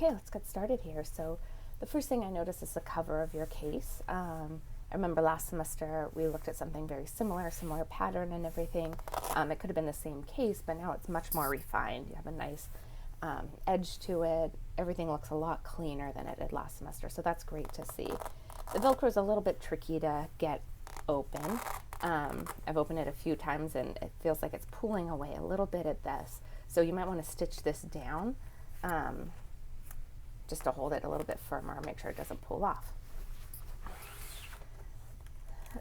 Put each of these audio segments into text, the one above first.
Okay, let's get started here. So the first thing I noticed is the cover of your case. I remember last semester we looked at something very similar pattern and everything. It could have been the same case, but now it's much more refined. You have a nice edge to it. Everything looks a lot cleaner than it did last semester, so that's great to see. The Velcro is a little bit tricky to get open. I've opened it a few times and it feels like it's pulling away a little bit at this. So you might want to stitch this down just to hold it a little bit firmer, make sure it doesn't pull off.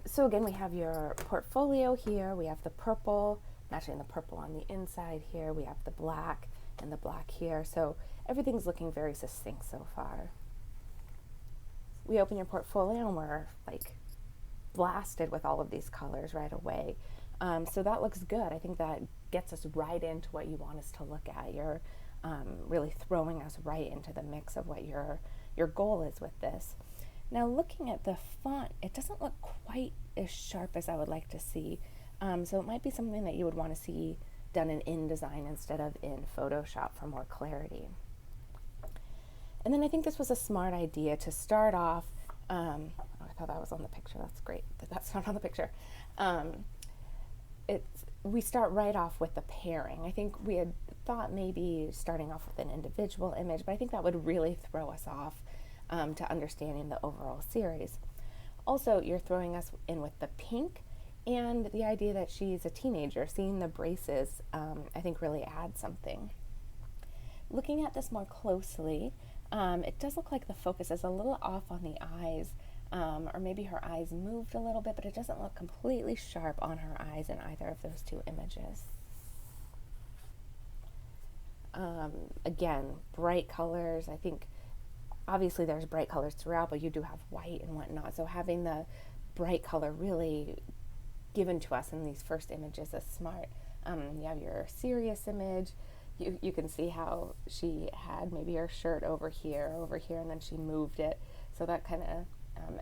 So again, we have your portfolio here. We have the purple, matching the purple on the inside here. We have the black and the black here. So everything's looking very succinct so far. We open your portfolio and we're like blasted with all of these colors right away. So that looks good. I think that gets us right into what you want us to look at. You're really throwing us right into the mix of what your goal is with this. Now looking at the font, it doesn't look quite as sharp as I would like to see. So it might be something that you would want to see done in InDesign instead of in Photoshop for more clarity. And then I think this was a smart idea to start off. I thought that was on the picture. That's great that that's not on the picture. We start right off with the pairing. I think we had thought maybe starting off with an individual image, but I think that would really throw us off to understanding the overall series. Also, you're throwing us in with the pink and the idea that she's a teenager. Seeing the braces, I think really adds something. Looking at this more closely, it does look like the focus is a little off on the eyes, or maybe her eyes moved a little bit, but it doesn't look completely sharp on her eyes in either of those two images. Again, bright colors. I think obviously there's bright colors throughout, but you do have white and whatnot. So having the bright color really given to us in these first images is smart. You have your serious image. You can see how she had maybe her shirt over here, and then she moved it. So that kind of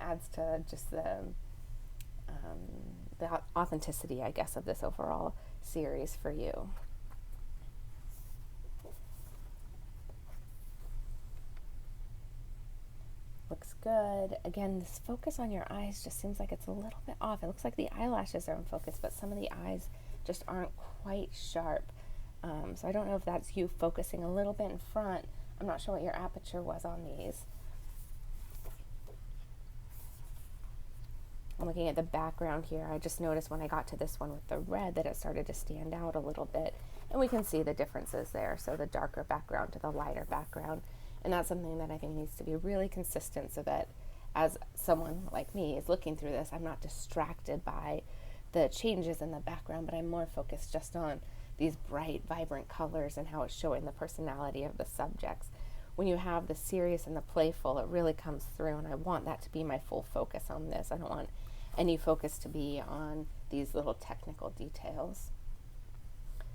adds to just the authenticity, I guess, of this overall series for you. Looks good. Again, this focus on your eyes just seems like it's a little bit off. It looks like the eyelashes are in focus, but some of the eyes just aren't quite sharp. So I don't know if that's you focusing a little bit in front. I'm not sure what your aperture was on these. I'm looking at the background here. I just noticed when I got to this one with the red that it started to stand out a little bit. And we can see the differences there. So the darker background to the lighter background. And that's something that I think needs to be really consistent so that as someone like me is looking through this, I'm not distracted by the changes in the background, but I'm more focused just on these bright, vibrant colors and how it's showing the personality of the subjects. When you have the serious and the playful, it really comes through, and I want that to be my full focus on this. I don't want any focus to be on these little technical details.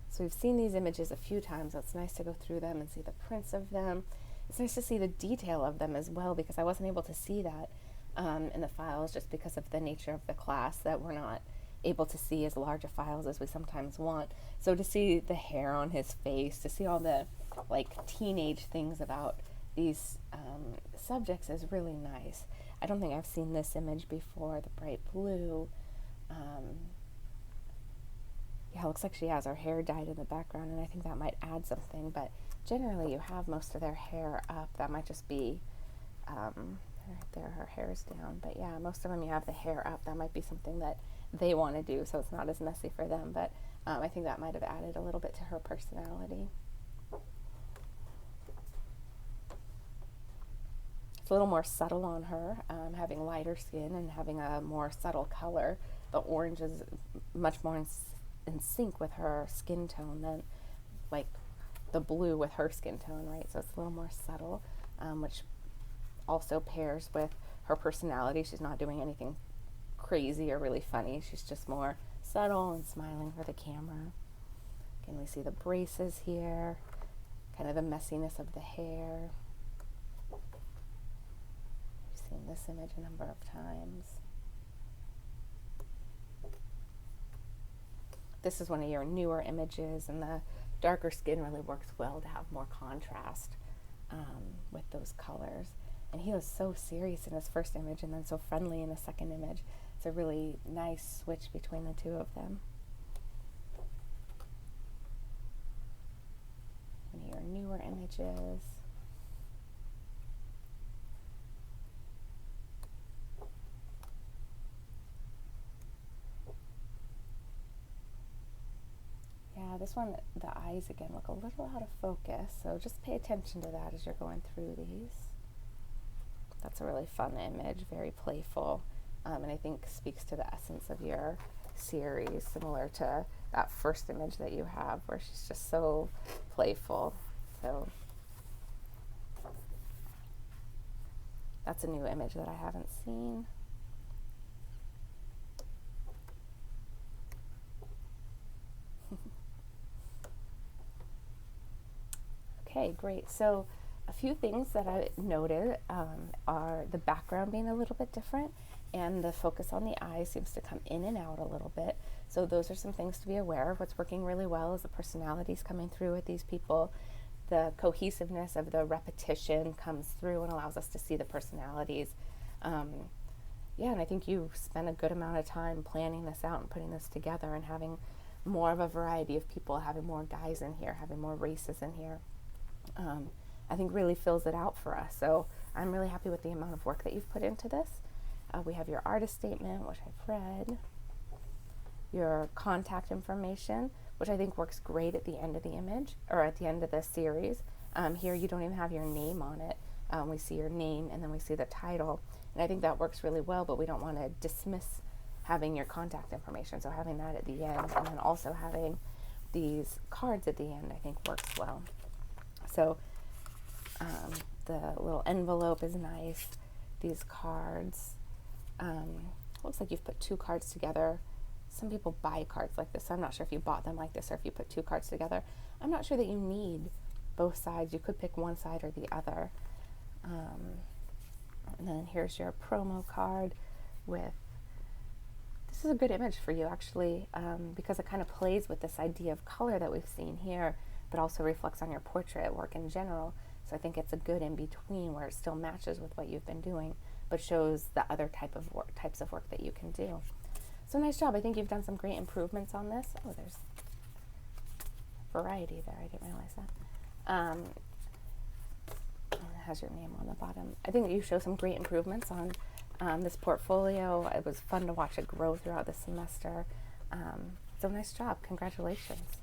So we've seen these images a few times. So it's nice to go through them and see the prints of them. It's nice to see the detail of them as well, because I wasn't able to see that in the files just because of the nature of the class, that we're not able to see as large a files as we sometimes want. So to see the hair on his face, to see all the like teenage things about these subjects is really nice. I don't think I've seen this image before, the bright blue. Yeah, it looks like she has her hair dyed in the background, and I think that might add something, but generally you have most of their hair up. That might just be right there, her hair's down, but yeah, most of them you have the hair up. That might be something that they want to do, so it's not as messy for them, but I think that might have added a little bit to her personality. It's a little more subtle on her, having lighter skin and having a more subtle color. The orange is much more in sync with her skin tone than like the blue with her skin tone, right? So it's a little more subtle, which also pairs with her personality. She's not doing anything crazy or really funny. She's just more subtle and smiling for the camera. Again, we see the braces here, kind of the messiness of the hair. We've seen this image a number of times. This is one of your newer images, and the darker skin really works well to have more contrast with those colors. And he was so serious in his first image and then so friendly in the second image. It's a really nice switch between the two of them. One of your newer images. Yeah, this one, the eyes again look a little out of focus, so just pay attention to that as you're going through these. That's a really fun image, very playful, and I think speaks to the essence of your series, similar to that first image that you have where she's just so playful. So that's a new image that I haven't seen. Okay, great. So a few things that I noted are the background being a little bit different, and the focus on the eyes seems to come in and out a little bit. So those are some things to be aware of. What's working really well is the personalities coming through with these people. The cohesiveness of the repetition comes through and allows us to see the personalities. And I think you spent a good amount of time planning this out and putting this together and having more of a variety of people, having more guys in here, having more races in here. I think really fills it out for us. So I'm really happy with the amount of work that you've put into this. We have your artist statement, which I've read, your contact information, which I think works great at the end of the image or at the end of the series. Here you don't even have your name on it. We see your name and then we see the title. And I think that works really well, but we don't want to dismiss having your contact information. So having that at the end and then also having these cards at the end, I think works well. So the little envelope is nice. These cards, looks like you've put two cards together. Some people buy cards like this. So I'm not sure if you bought them like this or if you put two cards together. I'm not sure that you need both sides. You could pick one side or the other. And then here's your promo card with, this is a good image for you actually, because it kind of plays with this idea of color that we've seen here, but also reflects on your portrait work in general. So I think it's a good in between where it still matches with what you've been doing, but shows the other types of work that you can do. So nice job. I think you've done some great improvements on this. Oh, there's variety there. I didn't realize that. It has your name on the bottom. I think you show some great improvements on this portfolio. It was fun to watch it grow throughout the semester. So nice job. Congratulations.